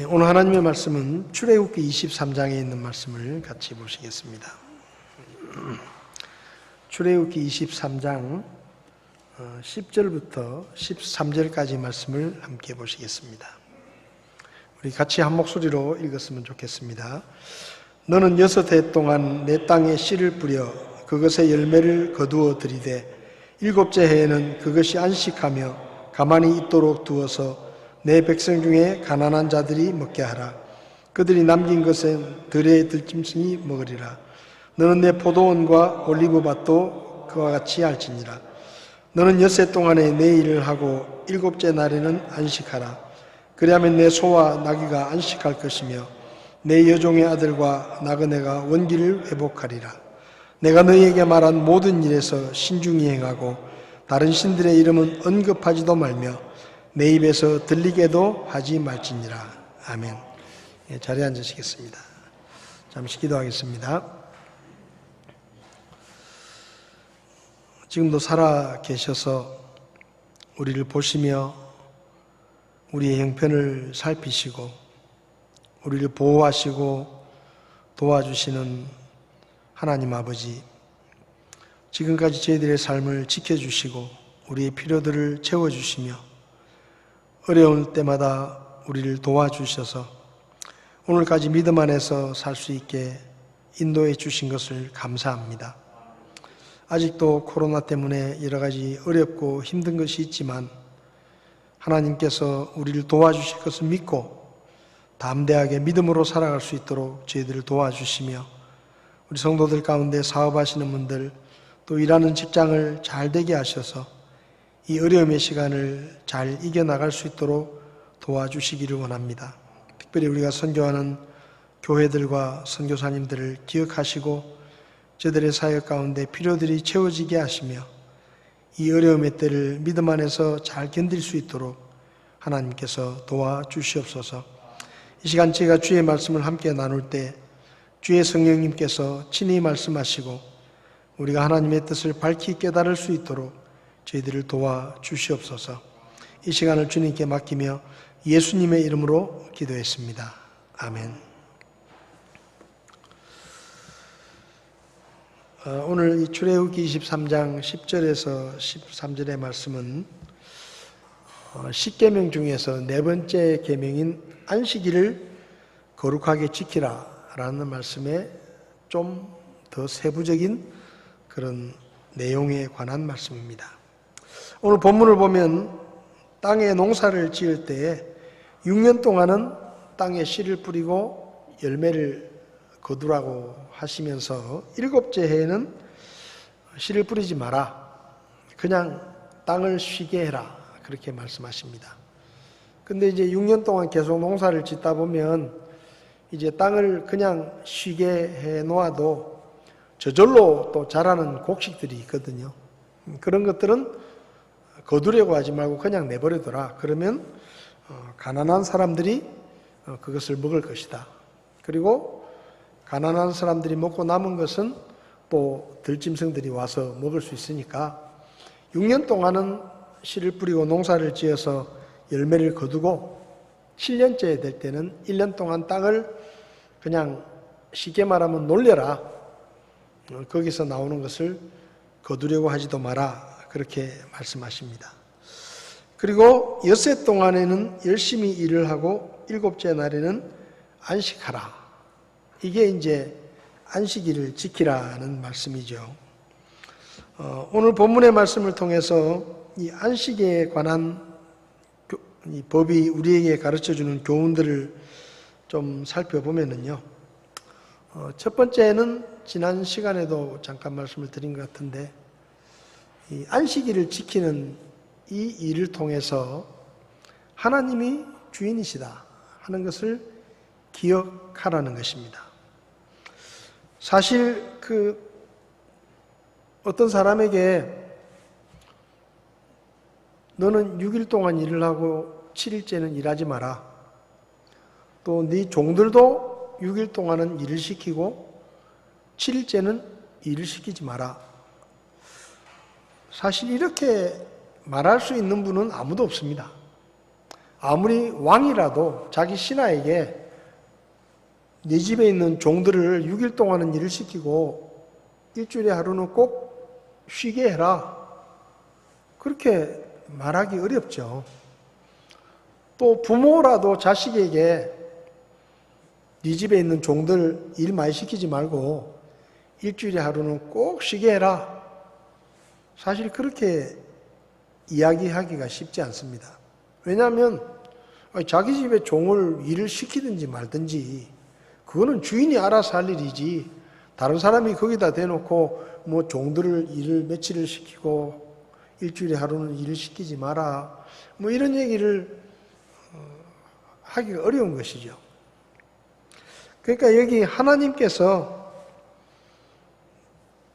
오늘 하나님의 말씀은 출애굽기 23장에 있는 말씀을 같이 보시겠습니다. 출애굽기 23장 10절부터 13절까지 말씀을 함께 보시겠습니다. 우리 같이 한 목소리로 읽었으면 좋겠습니다. 너는 6해 동안 내 땅에 씨를 뿌려 그것의 열매를 거두어 들이되 7째 해에는 그것이 안식하며 가만히 있도록 두어서 내 백성 중에 가난한 자들이 먹게 하라. 그들이 남긴 것은 들의 들짐승이 먹으리라. 너는 내 포도원과 올리브밭도 그와 같이 할지니라. 너는 6해 동안에 내 일을 하고 7째 날에는 안식하라. 그리하면 내 소와 나귀가 안식할 것이며 내 여종의 아들과 나그네가 원기를 회복하리라. 내가 너희에게 말한 모든 일에서 신중히 행하고 다른 신들의 이름은 언급하지도 말며 내 입에서 들리게도 하지 말지니라. 아멘. 자리에 앉으시겠습니다. 잠시 기도하겠습니다. 지금도 살아 계셔서 우리를 보시며 우리의 형편을 살피시고 우리를 보호하시고 도와주시는 하나님 아버지, 지금까지 저희들의 삶을 지켜주시고 우리의 필요들을 채워주시며 어려울 때마다 우리를 도와주셔서 오늘까지 믿음 안에서 살 수 있게 인도해 주신 것을 감사합니다. 아직도 코로나 때문에 여러 가지 어렵고 힘든 것이 있지만 하나님께서 우리를 도와주실 것을 믿고 담대하게 믿음으로 살아갈 수 있도록 저희들을 도와주시며 우리 성도들 가운데 사업하시는 분들 또 일하는 직장을 잘 되게 하셔서 이 어려움의 시간을 잘 이겨나갈 수 있도록 도와주시기를 원합니다. 특별히 우리가 선교하는 교회들과 선교사님들을 기억하시고 저들의 사역 가운데 필요들이 채워지게 하시며 이 어려움의 때를 믿음 안에서 잘 견딜 수 있도록 하나님께서 도와주시옵소서. 이 시간 제가 주의 말씀을 함께 나눌 때 주의 성령님께서 친히 말씀하시고 우리가 하나님의 뜻을 밝히 깨달을 수 있도록 저희들을 도와주시옵소서. 이 시간을 주님께 맡기며 예수님의 이름으로 기도했습니다. 아멘. 오늘 이 출애굽기 23장 10절에서 13절의 말씀은 10계명 중에서 4번째 계명인 안식일을 거룩하게 지키라 라는 말씀에 좀 더 세부적인 그런 내용에 관한 말씀입니다. 오늘 본문을 보면 땅에 농사를 지을 때에 6년 동안은 땅에 씨를 뿌리고 열매를 거두라고 하시면서 7째 해에는 씨를 뿌리지 마라. 그냥 땅을 쉬게 해라. 그렇게 말씀하십니다. 근데 이제 6년 동안 계속 농사를 짓다 보면 이제 땅을 그냥 쉬게 해 놓아도 저절로 또 자라는 곡식들이 있거든요. 그런 것들은 거두려고 하지 말고 그냥 내버려둬라. 그러면 가난한 사람들이 그것을 먹을 것이다. 그리고 가난한 사람들이 먹고 남은 것은 또 들짐승들이 와서 먹을 수 있으니까 6년 동안은 씨를 뿌리고 농사를 지어서 열매를 거두고 7년째 될 때는 1년 동안 땅을 그냥 쉽게 말하면 놀려라. 거기서 나오는 것을 거두려고 하지도 마라. 그렇게 말씀하십니다. 그리고 6해 동안에는 열심히 일을 하고 7째 날에는 안식하라. 이게 이제 안식일을 지키라는 말씀이죠. 오늘 본문의 말씀을 통해서 이 안식에 관한 이 법이 우리에게 가르쳐주는 교훈들을 좀 살펴보면은요. 첫 번째는 지난 시간에도 잠깐 말씀을 드린 것 같은데 이 안식일을 지키는 이 일을 통해서 하나님이 주인이시다 하는 것을 기억하라는 것입니다. 사실 어떤 사람에게 너는 6일 동안 일을 하고 7일째는 일하지 마라. 또 네 종들도 6일 동안은 일을 시키고 7일째는 일을 시키지 마라. 사실 이렇게 말할 수 있는 분은 아무도 없습니다. 아무리 왕이라도 자기 신하에게 네 집에 있는 종들을 6일 동안은 일을 시키고 일주일에 하루는 꼭 쉬게 해라. 그렇게 말하기 어렵죠. 또 부모라도 자식에게 네 집에 있는 종들 일 많이 시키지 말고 일주일에 하루는 꼭 쉬게 해라. 사실 그렇게 이야기하기가 쉽지 않습니다. 왜냐하면 자기 집에 종을 일을 시키든지 말든지 그거는 주인이 알아서 할 일이지 다른 사람이 거기다 대놓고 뭐 종들을 일을 며칠을 시키고 일주일에 하루는 일을 시키지 마라 뭐 이런 얘기를 하기가 어려운 것이죠. 그러니까 여기 하나님께서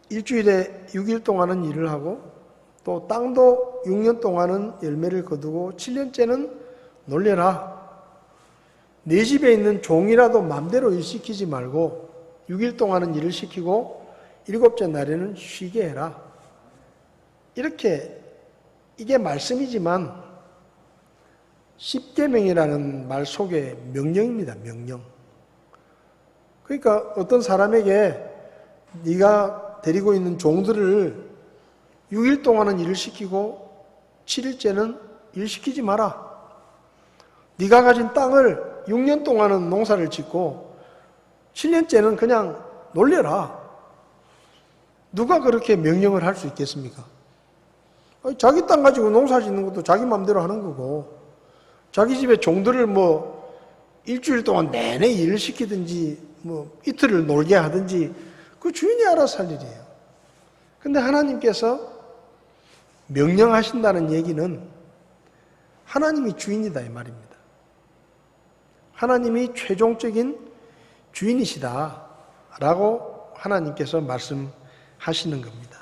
일주일에 6일 동안은 일을 하고 또 땅도 6년 동안은 열매를 거두고 7년째는 놀려라. 네 집에 있는 종이라도 맘대로 일 시키지 말고 6일 동안은 일을 시키고 7째 날에는 쉬게 해라. 이렇게 이게 말씀이지만 십계명이라는 말 속에 명령입니다. 명령. 그러니까 어떤 사람에게 네가 데리고 있는 종들을 6일 동안은 일을 시키고 7일째는 일 시키지 마라. 네가 가진 땅을 6년 동안은 농사를 짓고 7년째는 그냥 놀려라. 누가 그렇게 명령을 할 수 있겠습니까? 자기 땅 가지고 농사 짓는 것도 자기 마음대로 하는 거고 자기 집에 종들을 뭐 일주일 동안 내내 일을 시키든지 뭐 이틀을 놀게 하든지 그 주인이 알아서 할 일이에요. 근데 하나님께서 명령하신다는 얘기는 하나님이 주인이다 이 말입니다. 하나님이 최종적인 주인이시다 라고 하나님께서 말씀하시는 겁니다.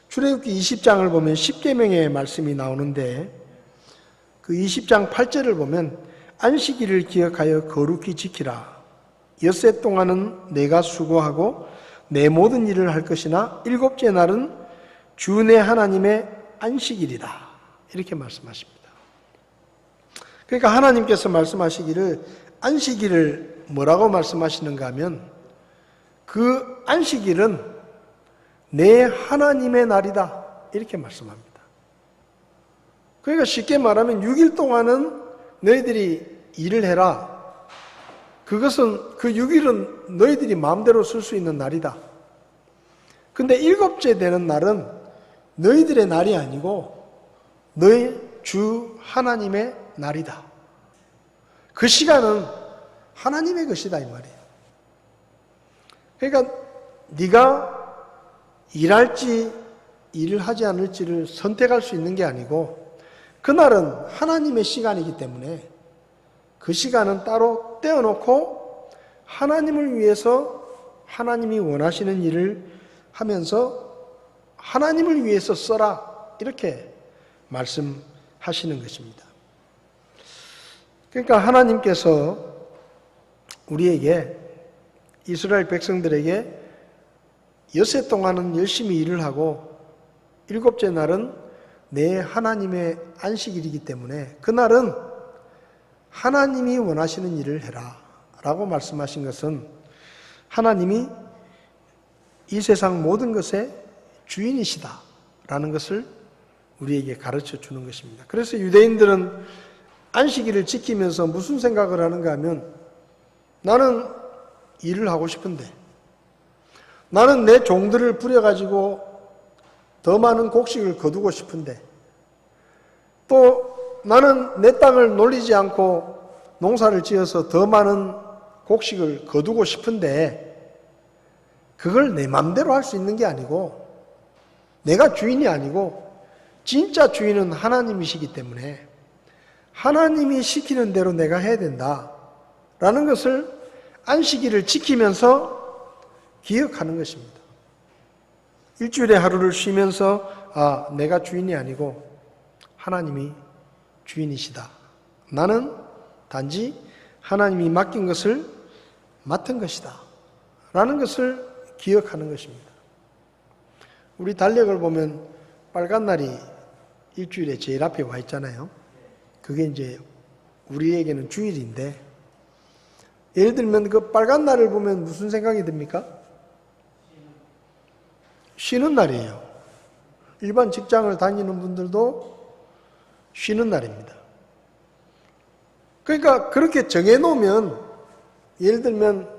출애굽기 20장을 보면 십계명의 말씀이 나오는데 그 20장 8절을 보면 안식일을 기억하여 거룩히 지키라. 엿새 동안은 내가 수고하고 내 모든 일을 할 것이나 7째 날은 주 내 하나님의 안식일이다. 이렇게 말씀하십니다. 그러니까 하나님께서 말씀하시기를 안식일을 뭐라고 말씀하시는가 하면 그 안식일은 내 하나님의 날이다. 이렇게 말씀합니다. 그러니까 쉽게 말하면 6일 동안은 너희들이 일을 해라. 그것은 그 6일은 너희들이 마음대로 쓸 수 있는 날이다. 근데 7째 되는 날은 너희들의 날이 아니고 너희 주 하나님의 날이다. 그 시간은 하나님의 것이다 이 말이에요. 그러니까 네가 일할지 일을 하지 않을지를 선택할 수 있는 게 아니고 그날은 하나님의 시간이기 때문에 그 시간은 따로 떼어놓고 하나님을 위해서 하나님이 원하시는 일을 하면서 하나님을 위해서 써라 이렇게 말씀하시는 것입니다. 그러니까 하나님께서 우리에게 이스라엘 백성들에게 엿새 동안은 열심히 일을 하고 7째 날은 내 하나님의 안식일이기 때문에 그날은 하나님이 원하시는 일을 해라 라고 말씀하신 것은 하나님이 이 세상 모든 것의 주인이시다 라는 것을 우리에게 가르쳐 주는 것입니다. 그래서 유대인들은 안식일을 지키면서 무슨 생각을 하는가 하면 나는 일을 하고 싶은데 나는 내 종들을 부려가지고 더 많은 곡식을 거두고 싶은데 또 나는 내 땅을 놀리지 않고 농사를 지어서 더 많은 곡식을 거두고 싶은데 그걸 내 맘대로 할 수 있는 게 아니고 내가 주인이 아니고 진짜 주인은 하나님이시기 때문에 하나님이 시키는 대로 내가 해야 된다라는 것을 안식일을 지키면서 기억하는 것입니다. 일주일에 하루를 쉬면서 내가 주인이 아니고 하나님이 주인이시다. 나는 단지 하나님이 맡긴 것을 맡은 것이다. 라는 것을 기억하는 것입니다. 우리 달력을 보면 빨간 날이 일주일에 제일 앞에 와 있잖아요. 그게 이제 우리에게는 주일인데, 예를 들면 그 빨간 날을 보면 무슨 생각이 듭니까? 쉬는 날이에요. 일반 직장을 다니는 분들도 쉬는 날입니다. 그러니까 그렇게 정해놓으면, 예를 들면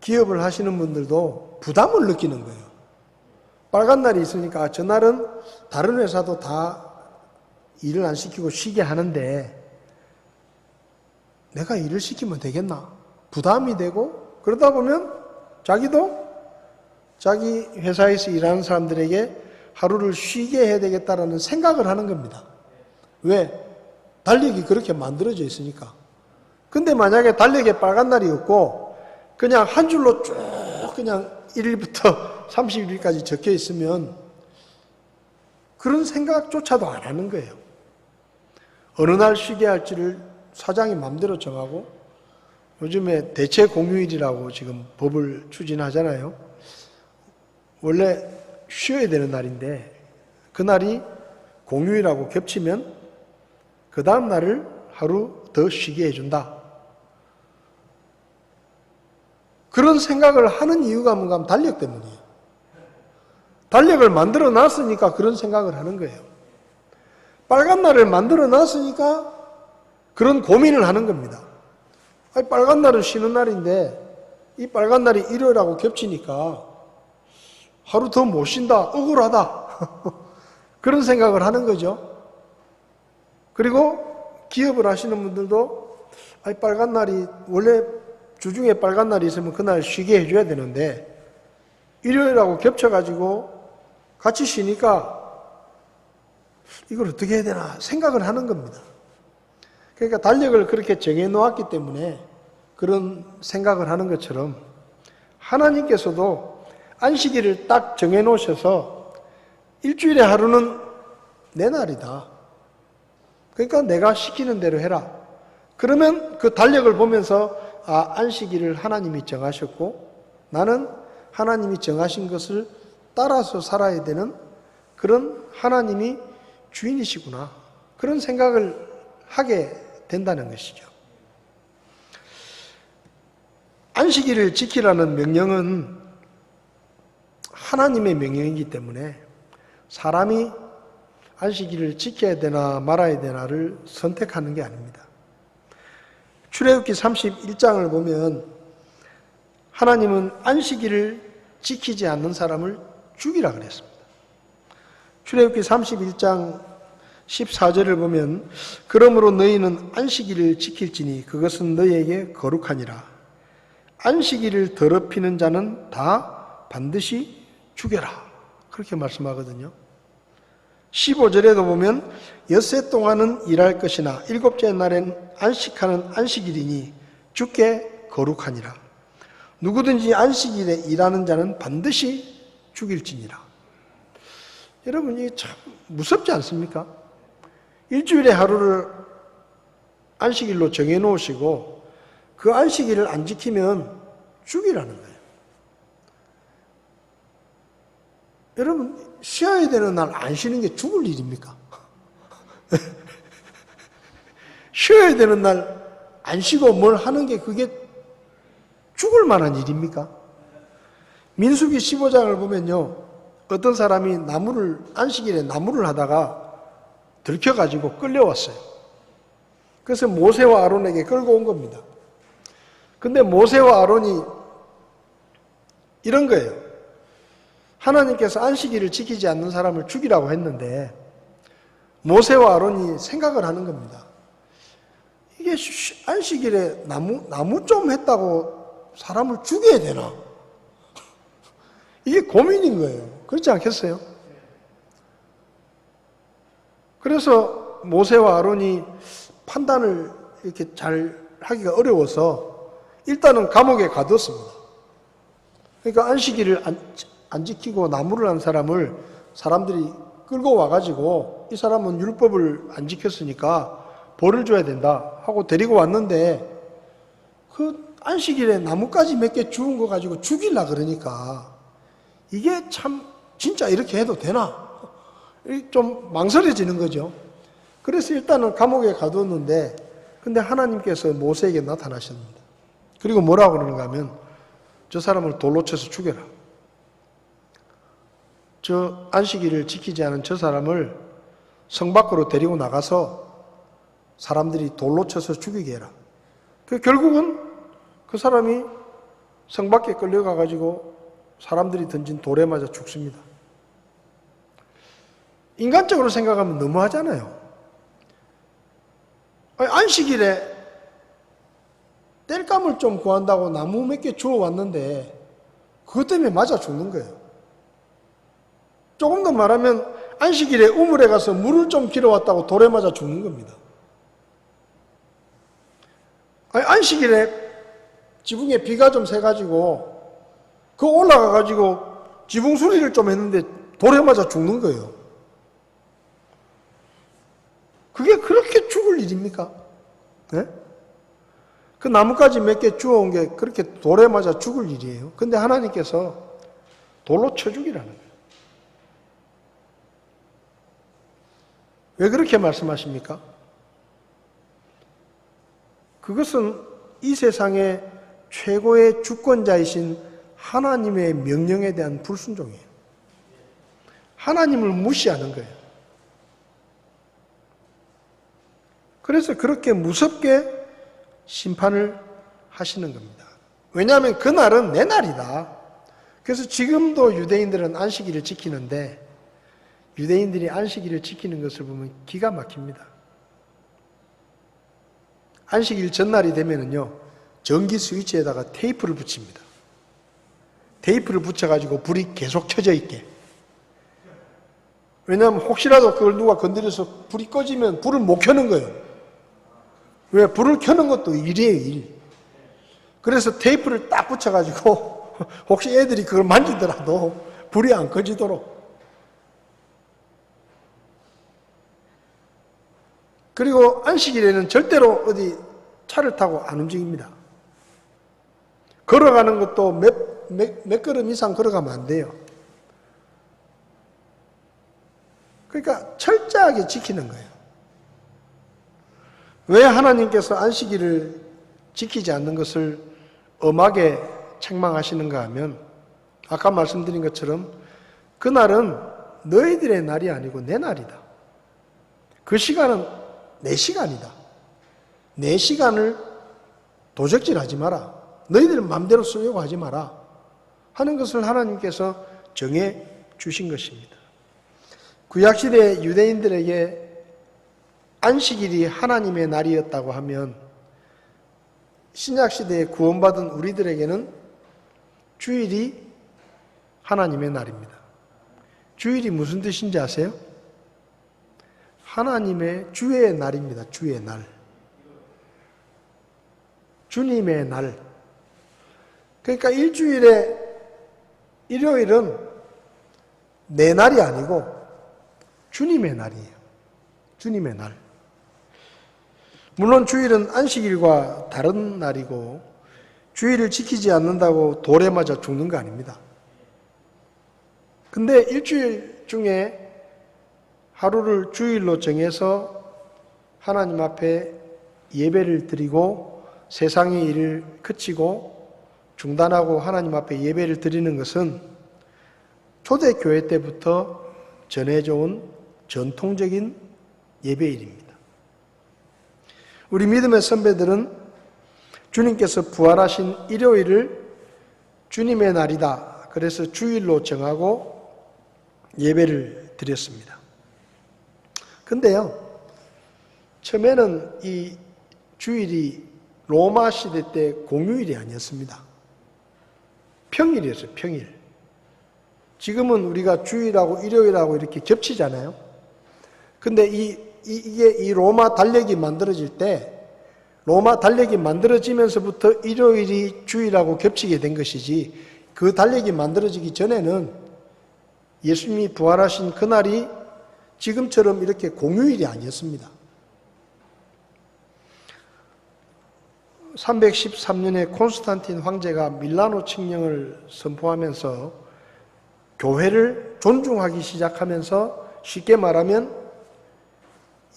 기업을 하시는 분들도 부담을 느끼는 거예요. 빨간 날이 있으니까 저날은 다른 회사도 다 일을 안 시키고 쉬게 하는데 내가 일을 시키면 되겠나? 부담이 되고, 그러다 보면 자기도 자기 회사에서 일하는 사람들에게 하루를 쉬게 해야 되겠다라는 생각을 하는 겁니다. 왜? 달력이 그렇게 만들어져 있으니까. 근데 만약에 달력에 빨간 날이 없고 그냥 한 줄로 쭉 그냥 1일부터 30일까지 적혀 있으면 그런 생각조차도 안 하는 거예요. 어느 날 쉬게 할지를 사장이 마음대로 정하고, 요즘에 대체 공휴일이라고 지금 법을 추진하잖아요. 원래 쉬어야 되는 날인데 그날이 공휴일하고 겹치면 그 다음 날을 하루 더 쉬게 해준다. 그런 생각을 하는 이유가 뭔가 하면 달력 때문이에요. 달력을 만들어 놨으니까 그런 생각을 하는 거예요. 빨간 날을 만들어 놨으니까 그런 고민을 하는 겁니다. 아니, 빨간 날은 쉬는 날인데 이 빨간 날이 일요일하고 겹치니까 하루 더 못 쉰다, 억울하다. 그런 생각을 하는 거죠. 그리고 기업을 하시는 분들도 아니, 빨간 날이 원래 주중에 빨간 날이 있으면 그날 쉬게 해줘야 되는데 일요일하고 겹쳐가지고 같이 쉬니까 이걸 어떻게 해야 되나 생각을 하는 겁니다. 그러니까 달력을 그렇게 정해 놓았기 때문에 그런 생각을 하는 것처럼 하나님께서도 안식일을 딱 정해 놓으셔서 일주일에 하루는 내 날이다. 그러니까 내가 시키는 대로 해라. 그러면 그 달력을 보면서 안식일을 하나님이 정하셨고 나는 하나님이 정하신 것을 따라서 살아야 되는 그런 하나님이 주인이시구나. 그런 생각을 하게 된다는 것이죠. 안식일을 지키라는 명령은 하나님의 명령이기 때문에 사람이 안식일을 지켜야 되나 말아야 되나를 선택하는 게 아닙니다. 출애굽기 31장을 보면 하나님은 안식일을 지키지 않는 사람을 죽이라 그랬습니다. 출애굽기 31장 14절을 보면 그러므로 너희는 안식일을 지킬지니 그것은 너희에게 거룩하니라. 안식일을 더럽히는 자는 다 반드시 죽여라. 그렇게 말씀하거든요. 15절에도 보면 엿새 동안은 일할 것이나 일곱째 날엔 안식하는 안식일이니 주께 거룩하니라. 누구든지 안식일에 일하는 자는 반드시 죽일지니라. 여러분, 이게 참 무섭지 않습니까? 일주일에 하루를 안식일로 정해 놓으시고 그 안식일을 안 지키면 죽이라는 거예요. 여러분, 쉬어야 되는 날 안 쉬는 게 죽을 일입니까? 쉬어야 되는 날 안 쉬고 뭘 하는 게 그게 죽을 만한 일입니까? 민수기 15장을 보면요, 어떤 사람이 안식일에 나무를 하다가 들켜가지고 끌려왔어요. 그래서 모세와 아론에게 끌고 온 겁니다. 근데 모세와 아론이 이런 거예요. 하나님께서 안식일을 지키지 않는 사람을 죽이라고 했는데 모세와 아론이 생각을 하는 겁니다. 이게 안식일에 나무 좀 했다고 사람을 죽여야 되나? 이게 고민인 거예요. 그렇지 않겠어요? 그래서 모세와 아론이 판단을 이렇게 잘 하기가 어려워서 일단은 감옥에 가뒀습니다. 그러니까 안식일을 안 지키고 나무를 한 사람을 사람들이 끌고 와가지고 이 사람은 율법을 안 지켰으니까 벌을 줘야 된다 하고 데리고 왔는데 그 안식일에 나무까지 몇 개 주운 거 가지고 죽이려 그러니까 이게 참 진짜 이렇게 해도 되나? 좀 망설여지는 거죠. 그래서 일단은 감옥에 가두었는데, 근데 하나님께서 모세에게 나타나셨습니다. 그리고 뭐라고 그러는가 하면, 저 사람을 돌로 쳐서 죽여라. 저 안식일을 지키지 않은 저 사람을 성 밖으로 데리고 나가서 사람들이 돌로 쳐서 죽이게 해라. 결국은 그 사람이 성 밖에 끌려가가지고 사람들이 던진 돌에 맞아 죽습니다. 인간적으로 생각하면 너무하잖아요. 안식일에 땔감을 좀 구한다고 나무 몇 개 주워 왔는데 그것 때문에 맞아 죽는 거예요. 조금 더 말하면 안식일에 우물에 가서 물을 좀 길어왔다고 돌에 맞아 죽는 겁니다. 안식일에 지붕에 비가 좀 새가지고 그 올라가가지고 지붕 수리를 좀 했는데 돌에 맞아 죽는 거예요. 그게 그렇게 죽을 일입니까? 네? 그 나뭇가지 몇 개 주워온 게 그렇게 돌에 맞아 죽을 일이에요. 근데 하나님께서 돌로 쳐 죽이라는 거예요. 왜 그렇게 말씀하십니까? 그것은 이 세상의 최고의 주권자이신 하나님의 명령에 대한 불순종이에요. 하나님을 무시하는 거예요. 그래서 그렇게 무섭게 심판을 하시는 겁니다. 왜냐하면 그날은 내 날이다. 그래서 지금도 유대인들은 안식일을 지키는데 유대인들이 안식일을 지키는 것을 보면 기가 막힙니다. 안식일 전날이 되면은요, 전기 스위치에다가 테이프를 붙입니다. 테이프를 붙여가지고 불이 계속 켜져 있게. 왜냐하면 혹시라도 그걸 누가 건드려서 불이 꺼지면 불을 못 켜는 거예요. 왜? 불을 켜는 것도 일이에요, 일. 그래서 테이프를 딱 붙여가지고 혹시 애들이 그걸 만지더라도 불이 안 꺼지도록. 그리고 안식일에는 절대로 어디 차를 타고 안 움직입니다. 걸어가는 것도 몇 걸음 이상 걸어가면 안 돼요. 그러니까 철저하게 지키는 거예요. 왜 하나님께서 안식일을 지키지 않는 것을 엄하게 책망하시는가 하면 아까 말씀드린 것처럼 그날은 너희들의 날이 아니고 내 날이다. 그 시간은 내 시간이다. 내 시간을 도적질하지 마라. 너희들 마음대로 쓰려고 하지 마라. 하는 것을 하나님께서 정해 주신 것입니다. 구약시대 유대인들에게 안식일이 하나님의 날이었다고 하면 신약시대에 구원받은 우리들에게는 주일이 하나님의 날입니다. 주일이 무슨 뜻인지 아세요? 하나님의 주의 날입니다. 주의 날. 주님의 날. 그러니까 일주일에 일요일은 내 날이 아니고 주님의 날이에요. 주님의 날. 물론 주일은 안식일과 다른 날이고 주일을 지키지 않는다고 돌에 맞아 죽는 거 아닙니다. 근데 일주일 중에 하루를 주일로 정해서 하나님 앞에 예배를 드리고 세상의 일을 그치고 중단하고 하나님 앞에 예배를 드리는 것은 초대교회 때부터 전해져 온 전통적인 예배일입니다. 우리 믿음의 선배들은 주님께서 부활하신 일요일을 주님의 날이다. 그래서 주일로 정하고 예배를 드렸습니다. 근데요, 처음에는 이 주일이 로마 시대 때 공휴일이 아니었습니다. 평일이었어요, 평일. 지금은 우리가 주일하고 일요일하고 이렇게 겹치잖아요. 근데 이 로마 달력이 만들어질 때, 로마 달력이 만들어지면서부터 일요일이 주일하고 겹치게 된 것이지, 그 달력이 만들어지기 전에는 예수님이 부활하신 그날이 지금처럼 이렇게 공휴일이 아니었습니다. 313년에 콘스탄틴 황제가 밀라노 칙령을 선포하면서 교회를 존중하기 시작하면서 쉽게 말하면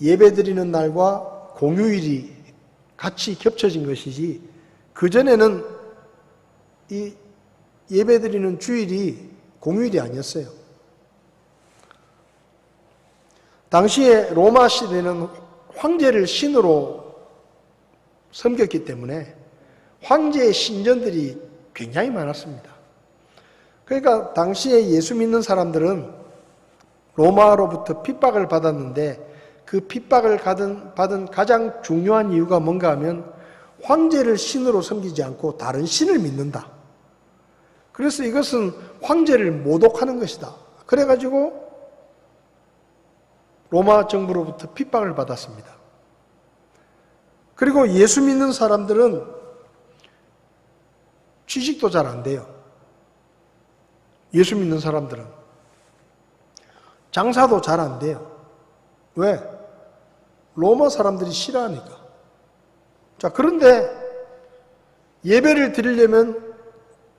예배드리는 날과 공휴일이 같이 겹쳐진 것이지, 그전에는 이 예배드리는 주일이 공휴일이 아니었어요. 당시에 로마 시대는 황제를 신으로 섬겼기 때문에 황제의 신전들이 굉장히 많았습니다. 그러니까 당시에 예수 믿는 사람들은 로마로부터 핍박을 받았는데, 그 핍박을 받은 가장 중요한 이유가 뭔가 하면 황제를 신으로 섬기지 않고 다른 신을 믿는다. 그래서 이것은 황제를 모독하는 것이다. 그래가지고 로마 정부로부터 핍박을 받았습니다. 그리고 예수 믿는 사람들은 취직도 잘 안 돼요. 예수 믿는 사람들은 장사도 잘 안 돼요. 왜? 로마 사람들이 싫어하니까. 자, 그런데 예배를 드리려면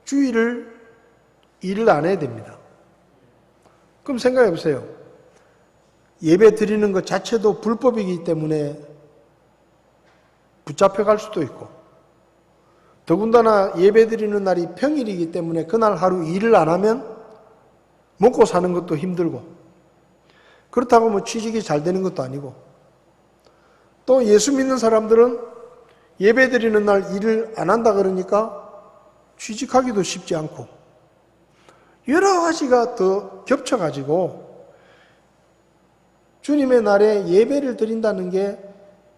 주일을 일을 안 해야 됩니다. 그럼 생각해 보세요. 예배 드리는 것 자체도 불법이기 때문에 붙잡혀갈 수도 있고, 더군다나 예배 드리는 날이 평일이기 때문에 그날 하루 일을 안 하면 먹고 사는 것도 힘들고, 그렇다고 뭐 취직이 잘 되는 것도 아니고, 또 예수 믿는 사람들은 예배 드리는 날 일을 안 한다 그러니까 취직하기도 쉽지 않고, 여러 가지가 더 겹쳐가지고 주님의 날에 예배를 드린다는 게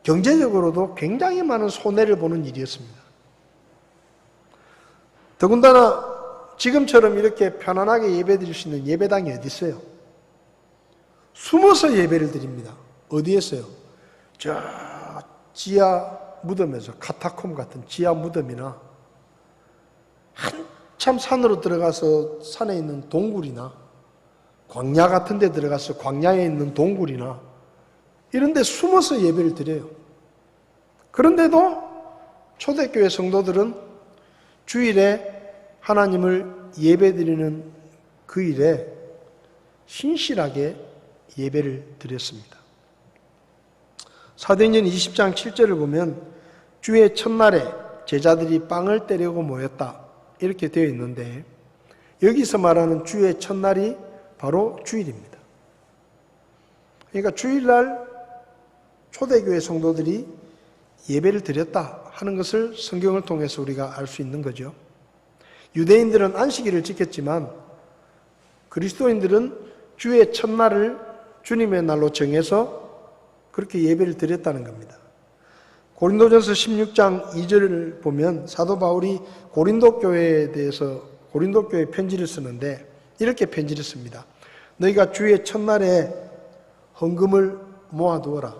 경제적으로도 굉장히 많은 손해를 보는 일이었습니다. 더군다나 지금처럼 이렇게 편안하게 예배 드릴 수 있는 예배당이 어디 있어요? 숨어서 예배를 드립니다. 어디에서요? 저 지하 무덤에서, 카타콤 같은 지하 무덤이나 한참 산으로 들어가서 산에 있는 동굴이나 광야 같은 데 들어가서 광야에 있는 동굴이나 이런 데 숨어서 예배를 드려요. 그런데도 초대교회 성도들은 주일에 하나님을 예배드리는 그 일에 신실하게 예배를 드렸습니다. 사도행전 20장 7절을 보면 주의 첫날에 제자들이 빵을 떼려고 모였다 이렇게 되어 있는데, 여기서 말하는 주의 첫날이 바로 주일입니다. 그러니까 주일날 초대교회 성도들이 예배를 드렸다 하는 것을 성경을 통해서 우리가 알 수 있는 거죠. 유대인들은 안식일을 지켰지만 그리스도인들은 주의 첫날을 주님의 날로 정해서 그렇게 예배를 드렸다는 겁니다. 고린도전서 16장 2절을 보면 사도 바울이 고린도 교회에 대해서 고린도 교회에 편지를 쓰는데 이렇게 편지를 씁니다. 너희가 주의 첫날에 헌금을 모아두어라.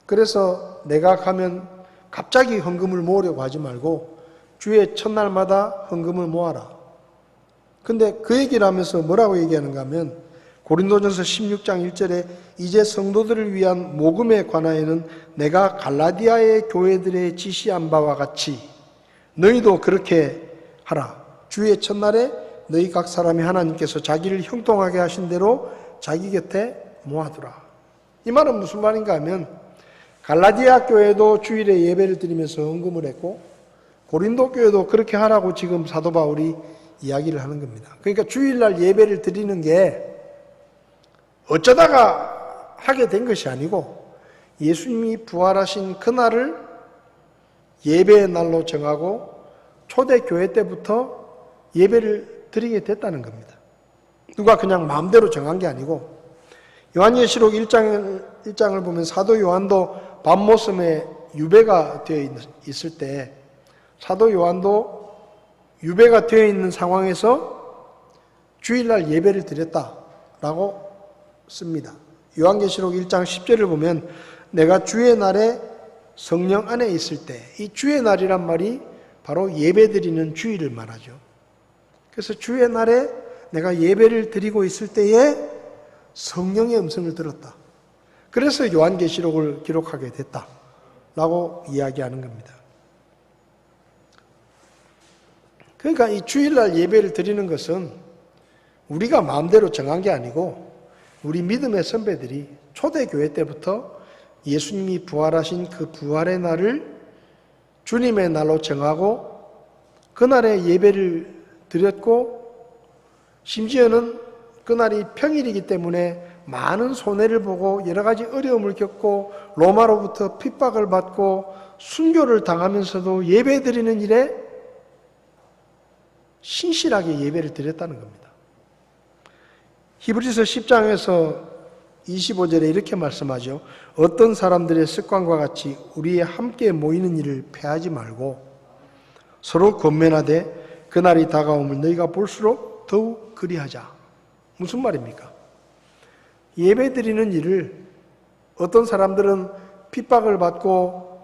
그래서 내가 가면 갑자기 헌금을 모으려고 하지 말고 주의 첫날마다 헌금을 모아라. 근데 그 얘기를 하면서 뭐라고 얘기하는가 하면 고린도전서 16장 1절에 이제 성도들을 위한 모금에 관하여는 내가 갈라디아의 교회들의 지시한 바와 같이 너희도 그렇게 하라. 주의 첫날에 너희 각 사람이 하나님께서 자기를 형통하게 하신 대로 자기 곁에 모아두라. 이 말은 무슨 말인가 하면 갈라디아 교회도 주일에 예배를 드리면서 헌금을 했고 고린도 교회도 그렇게 하라고 지금 사도 바울이 이야기를 하는 겁니다. 그러니까 주일날 예배를 드리는 게 어쩌다가 하게 된 것이 아니고 예수님이 부활하신 그날을 예배의 날로 정하고 초대교회 때부터 예배를 드리게 됐다는 겁니다. 누가 그냥 마음대로 정한 게 아니고 요한계시록 1장을 보면 사도 요한도 밤모섬에 유배가 되어 있을 때 사도 요한도 유배가 되어 있는 상황에서 주일날 예배를 드렸다라고 씁니다. 요한계시록 1장 10절을 보면 내가 주의 날에 성령 안에 있을 때, 이 주의 날이란 말이 바로 예배 드리는 주일을 말하죠. 그래서 주의 날에 내가 예배를 드리고 있을 때에 성령의 음성을 들었다. 그래서 요한계시록을 기록하게 됐다라고 이야기하는 겁니다. 그러니까 이 주일날 예배를 드리는 것은 우리가 마음대로 정한 게 아니고 우리 믿음의 선배들이 초대교회 때부터 예수님이 부활하신 그 부활의 날을 주님의 날로 정하고 그날에 예배를 드렸고, 심지어는 그날이 평일이기 때문에 많은 손해를 보고 여러 가지 어려움을 겪고 로마로부터 핍박을 받고 순교를 당하면서도 예배 드리는 일에 신실하게 예배를 드렸다는 겁니다. 히브리서 10장에서 25절에 이렇게 말씀하죠. 어떤 사람들의 습관과 같이 우리의 함께 모이는 일을 패하지 말고 서로 권면하되 그날이 다가옴을 너희가 볼수록 더욱 그리하자. 무슨 말입니까? 예배 드리는 일을 어떤 사람들은 핍박을 받고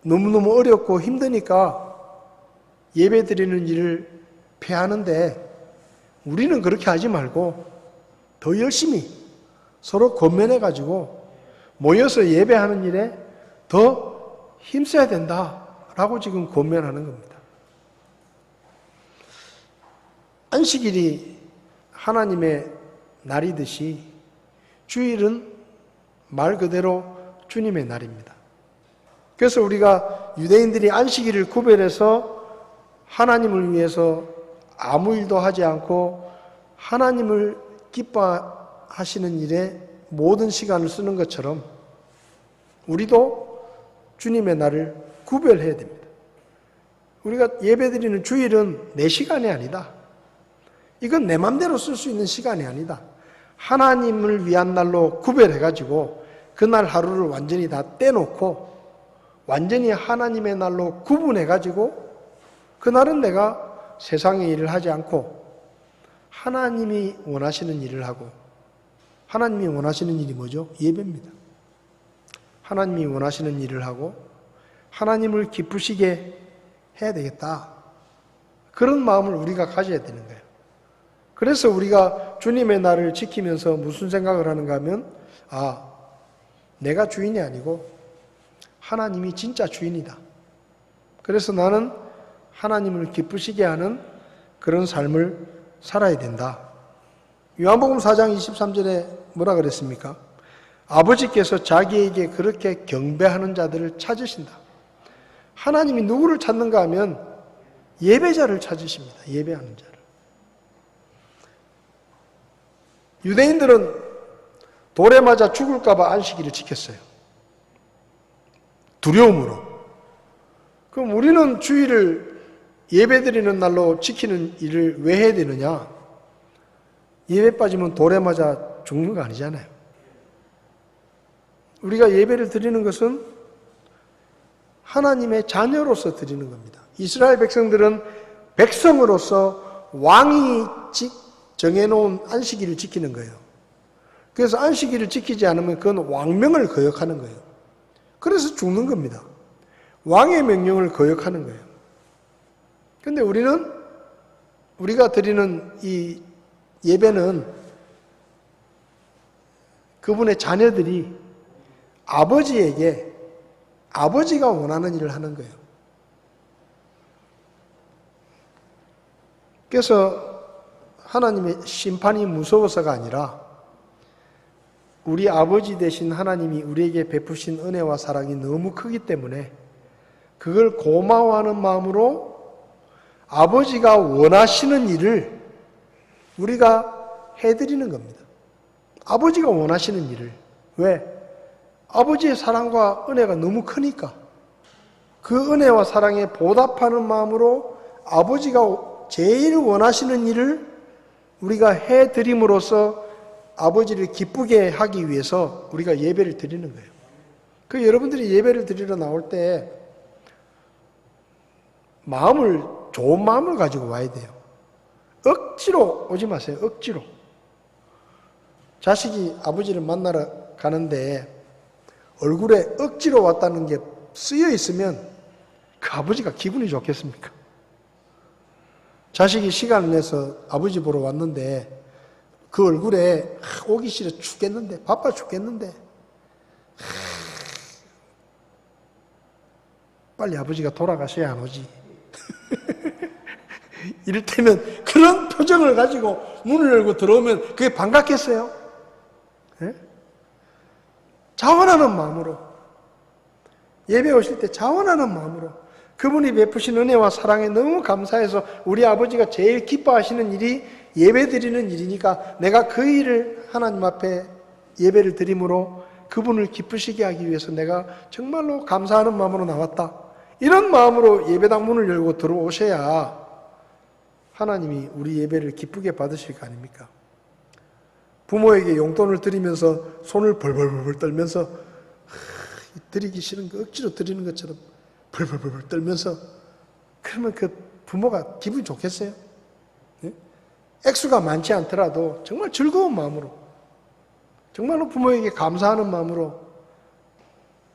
너무너무 어렵고 힘드니까 예배 드리는 일을 패하는데, 우리는 그렇게 하지 말고 더 열심히 서로 권면해가지고 모여서 예배하는 일에 더 힘써야 된다라고 지금 권면하는 겁니다. 안식일이 하나님의 날이듯이 주일은 말 그대로 주님의 날입니다. 그래서 우리가 유대인들이 안식일을 구별해서 하나님을 위해서 아무 일도 하지 않고 하나님을 기뻐하시는 일에 모든 시간을 쓰는 것처럼 우리도 주님의 날을 구별해야 됩니다. 우리가 예배드리는 주일은 내 시간이 아니다. 이건 내 맘대로 쓸 수 있는 시간이 아니다. 하나님을 위한 날로 구별해가지고 그날 하루를 완전히 다 떼놓고 완전히 하나님의 날로 구분해가지고 그날은 내가 세상의 일을 하지 않고 하나님이 원하시는 일을 하고, 하나님이 원하시는 일이 뭐죠? 예배입니다. 하나님이 원하시는 일을 하고 하나님을 기쁘시게 해야 되겠다. 그런 마음을 우리가 가져야 되는 거예요. 그래서 우리가 주님의 날을 지키면서 무슨 생각을 하는가 하면, 내가 주인이 아니고 하나님이 진짜 주인이다. 그래서 나는 하나님을 기쁘시게 하는 그런 삶을 살아야 된다. 요한복음 4장 23절에 뭐라 그랬습니까? 아버지께서 자기에게 그렇게 경배하는 자들을 찾으신다. 하나님이 누구를 찾는가 하면 예배자를 찾으십니다. 예배하는 자를. 유대인들은 돌에 맞아 죽을까 봐 안식일을 지켰어요. 두려움으로. 그럼 우리는 주일을 예배드리는 날로 지키는 일을 왜 해야 되느냐? 예배 빠지면 돌에 맞아 죽는 거 아니잖아요. 우리가 예배를 드리는 것은 하나님의 자녀로서 드리는 겁니다. 이스라엘 백성들은 백성으로서 왕이 정해놓은 안식일을 지키는 거예요. 그래서 안식일을 지키지 않으면 그건 왕명을 거역하는 거예요. 그래서 죽는 겁니다. 왕의 명령을 거역하는 거예요. 그런데 우리가 드리는 이 예배는 그분의 자녀들이 아버지에게 아버지가 원하는 일을 하는 거예요. 그래서 하나님의 심판이 무서워서가 아니라 우리 아버지 되신 하나님이 우리에게 베푸신 은혜와 사랑이 너무 크기 때문에 그걸 고마워하는 마음으로 아버지가 원하시는 일을 우리가 해드리는 겁니다. 아버지가 원하시는 일을. 왜? 아버지의 사랑과 은혜가 너무 크니까 그 은혜와 사랑에 보답하는 마음으로 아버지가 제일 원하시는 일을 우리가 해드림으로써 아버지를 기쁘게 하기 위해서 우리가 예배를 드리는 거예요. 그 여러분들이 예배를 드리러 나올 때 좋은 마음을 가지고 와야 돼요. 억지로 오지 마세요. 억지로. 자식이 아버지를 만나러 가는데 얼굴에 억지로 왔다는 게 쓰여 있으면 그 아버지가 기분이 좋겠습니까? 자식이 시간을 내서 아버지 보러 왔는데 그 얼굴에 오기 싫어 죽겠는데, 바빠 죽겠는데 빨리 아버지가 돌아가셔야 안 오지. 이를테면 그런 표정을 가지고 문을 열고 들어오면 그게 반갑겠어요? 예? 자원하는 마음으로, 예배 오실 때 자원하는 마음으로, 그분이 베푸신 은혜와 사랑에 너무 감사해서 우리 아버지가 제일 기뻐하시는 일이 예배 드리는 일이니까 내가 그 일을 하나님 앞에 예배를 드림으로 그분을 기쁘시게 하기 위해서 내가 정말로 감사하는 마음으로 나왔다. 이런 마음으로 예배당 문을 열고 들어오셔야 하나님이 우리 예배를 기쁘게 받으실 거 아닙니까? 부모에게 용돈을 드리면서 손을 벌벌벌 떨면서 드리기 싫은 거 억지로 드리는 것처럼 벌벌벌 떨면서 그러면 그 부모가 기분이 좋겠어요? 네? 액수가 많지 않더라도 정말 즐거운 마음으로, 정말로 부모에게 감사하는 마음으로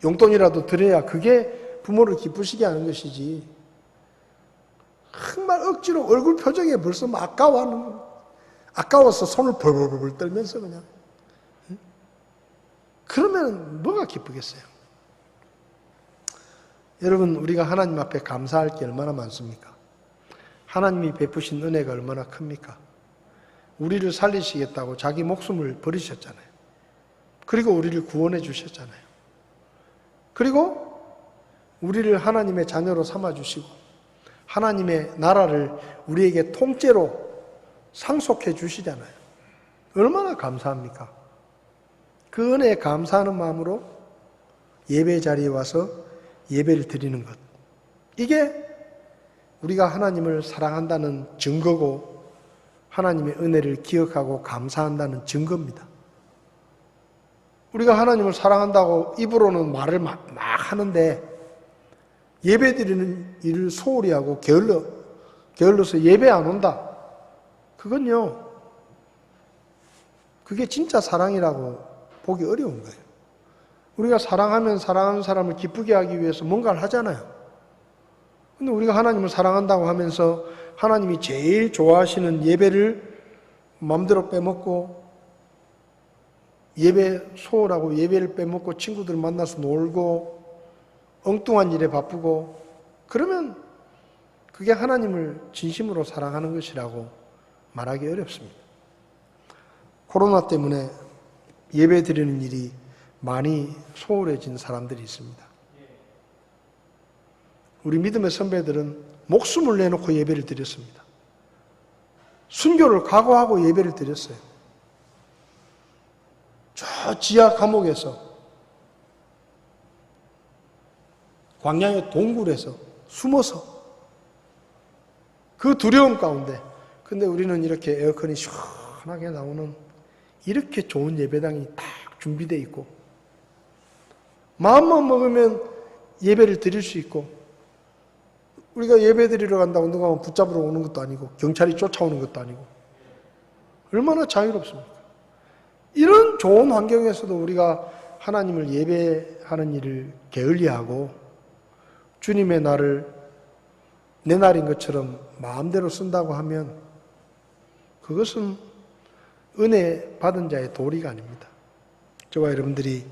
용돈이라도 드려야 그게 부모를 기쁘시게 하는 것이지, 정말 억지로 얼굴 표정에 벌써 막 아까워서 손을 벌벌벌 떨면서 그냥, 그러면 뭐가 기쁘겠어요? 여러분, 우리가 하나님 앞에 감사할 게 얼마나 많습니까? 하나님이 베푸신 은혜가 얼마나 큽니까? 우리를 살리시겠다고 자기 목숨을 버리셨잖아요. 그리고 우리를 구원해 주셨잖아요. 그리고 우리를 하나님의 자녀로 삼아주시고 하나님의 나라를 우리에게 통째로 상속해 주시잖아요. 얼마나 감사합니까? 그 은혜에 감사하는 마음으로 예배 자리에 와서 예배를 드리는 것, 이게 우리가 하나님을 사랑한다는 증거고 하나님의 은혜를 기억하고 감사한다는 증거입니다. 우리가 하나님을 사랑한다고 입으로는 말을 막 하는데 예배 드리는 일을 소홀히 하고 게을러서 예배 안 온다. 그건요, 그게 진짜 사랑이라고 보기 어려운 거예요. 우리가 사랑하면 사랑하는 사람을 기쁘게 하기 위해서 뭔가를 하잖아요. 근데 우리가 하나님을 사랑한다고 하면서 하나님이 제일 좋아하시는 예배를 마음대로 빼먹고, 예배 소홀하고 예배를 빼먹고 친구들 만나서 놀고 엉뚱한 일에 바쁘고, 그러면 그게 하나님을 진심으로 사랑하는 것이라고 말하기 어렵습니다. 코로나 때문에 예배 드리는 일이 많이 소홀해진 사람들이 있습니다. 우리 믿음의 선배들은 목숨을 내놓고 예배를 드렸습니다. 순교를 각오하고 예배를 드렸어요. 저 지하 감옥에서, 광야의 동굴에서 숨어서 그 두려움 가운데, 근데 우리는 이렇게 에어컨이 시원하게 나오는 이렇게 좋은 예배당이 딱 준비되어 있고, 마음만 먹으면 예배를 드릴 수 있고, 우리가 예배 드리러 간다고 누가 붙잡으러 오는 것도 아니고 경찰이 쫓아오는 것도 아니고, 얼마나 자유롭습니까? 이런 좋은 환경에서도 우리가 하나님을 예배하는 일을 게을리하고 주님의 날을 내 날인 것처럼 마음대로 쓴다고 하면 그것은 은혜 받은 자의 도리가 아닙니다. 저와 여러분들이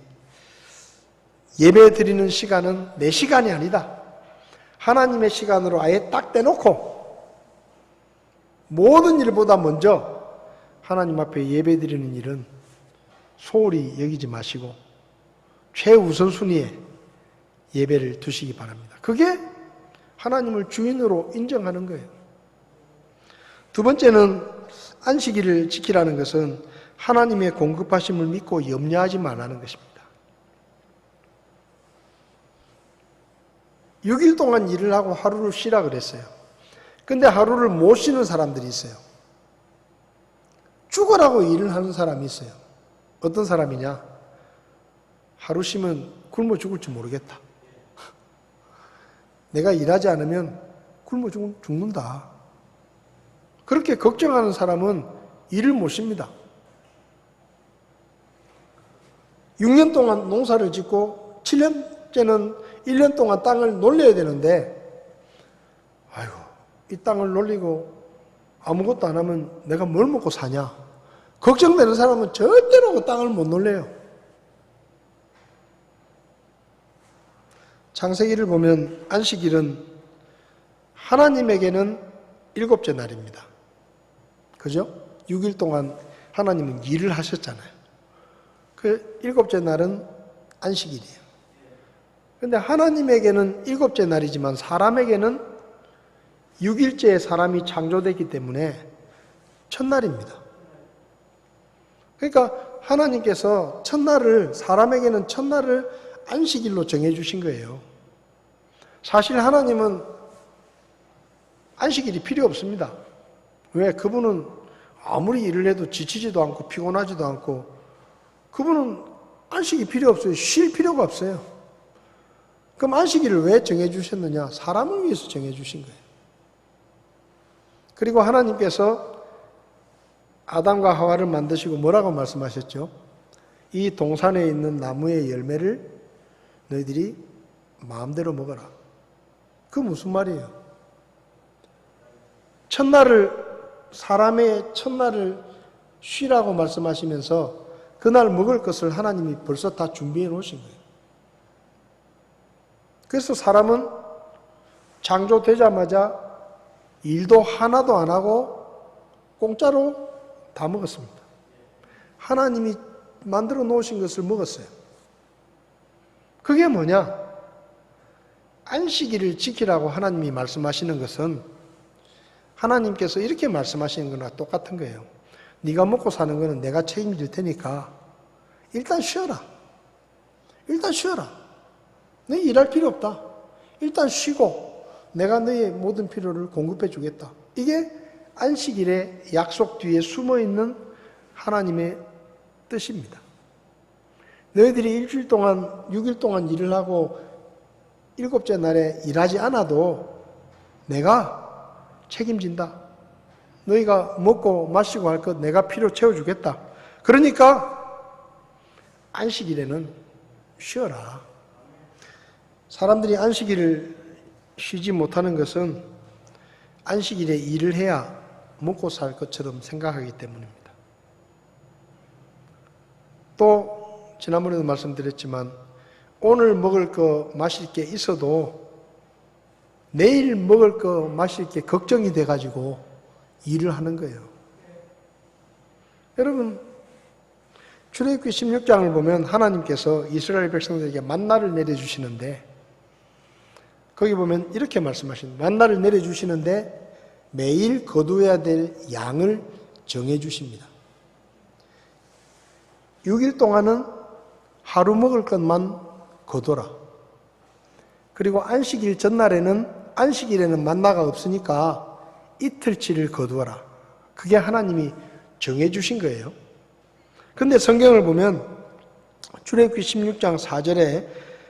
예배 드리는 시간은 내 시간이 아니다. 하나님의 시간으로 아예 딱 떼놓고 모든 일보다 먼저 하나님 앞에 예배 드리는 일은 소홀히 여기지 마시고 최우선순위에 예배를 두시기 바랍니다. 그게 하나님을 주인으로 인정하는 거예요. 두 번째는 안식일을 지키라는 것은 하나님의 공급하심을 믿고 염려하지 말라는 것입니다. 6일 동안 일을 하고 하루를 쉬라 그랬어요. 근데 하루를 못 쉬는 사람들이 있어요. 죽으라고 일을 하는 사람이 있어요. 어떤 사람이냐? 하루 쉬면 굶어 죽을지 모르겠다. 내가 일하지 않으면 굶어 죽는다. 그렇게 걱정하는 사람은 일을 못 쉽니다. 6년 동안 농사를 짓고 7년째는 1년 동안 땅을 놀려야 되는데, 아이고, 이 땅을 놀리고 아무것도 안 하면 내가 뭘 먹고 사냐? 걱정되는 사람은 절대로 그 땅을 못 놀려요. 창세기를 보면 안식일은 하나님에게는 7째 날입니다. 그죠? 6일 동안 하나님은 일을 하셨잖아요. 그 일곱째 날은 안식일이에요. 근데 하나님에게는 일곱째 날이지만 사람에게는 6일째에 사람이 창조됐기 때문에 첫날입니다. 그러니까 하나님께서 첫날을, 사람에게는 첫날을 안식일로 정해주신 거예요. 사실 하나님은 안식일이 필요 없습니다. 왜? 그분은 아무리 일을 해도 지치지도 않고 피곤하지도 않고 그분은 안식이 필요 없어요. 쉴 필요가 없어요. 그럼 안식일을 왜 정해주셨느냐? 사람을 위해서 정해주신 거예요. 그리고 하나님께서 아담과 하와를 만드시고 뭐라고 말씀하셨죠? 이 동산에 있는 나무의 열매를 너희들이 마음대로 먹어라. 그 무슨 말이에요? 사람의 첫날을 쉬라고 말씀하시면서 그날 먹을 것을 하나님이 벌써 다 준비해 놓으신 거예요. 그래서 사람은 창조되자마자 일도 하나도 안 하고 공짜로 다 먹었습니다. 하나님이 만들어 놓으신 것을 먹었어요. 그게 뭐냐? 안식일을 지키라고 하나님이 말씀하시는 것은 하나님께서 이렇게 말씀하시는 거나 똑같은 거예요. 네가 먹고 사는 거는 내가 책임질 테니까 일단 쉬어라. 일단 쉬어라. 너 일할 필요 없다. 일단 쉬고 내가 너의 모든 필요를 공급해 주겠다. 이게 안식일의 약속 뒤에 숨어 있는 하나님의 뜻입니다. 너희들이 일주일 동안 6일 동안 일을 하고 일곱째 날에 일하지 않아도 내가 책임진다. 너희가 먹고 마시고 할 것 내가 필요 채워주겠다. 그러니까 안식일에는 쉬어라. 사람들이 안식일을 쉬지 못하는 것은 안식일에 일을 해야 먹고 살 것처럼 생각하기 때문입니다. 또 지난번에도 말씀드렸지만 오늘 먹을 거 마실 게 있어도 내일 먹을 거 마실 게 걱정이 돼가지고 일을 하는 거예요. 여러분 출애굽기 16장을 보면 하나님께서 이스라엘 백성들에게 만나를 내려주시는데 거기 보면 이렇게 말씀하십니다. 만나를 내려주시는데 매일 거두어야 될 양을 정해주십니다. 6일 동안은 하루 먹을 것만 거둬라. 그리고 안식일 안식일에는 만나가 없으니까 이틀치를 거두어라. 그게 하나님이 정해주신 거예요. 근데 성경을 보면 출애굽기 16장 4절에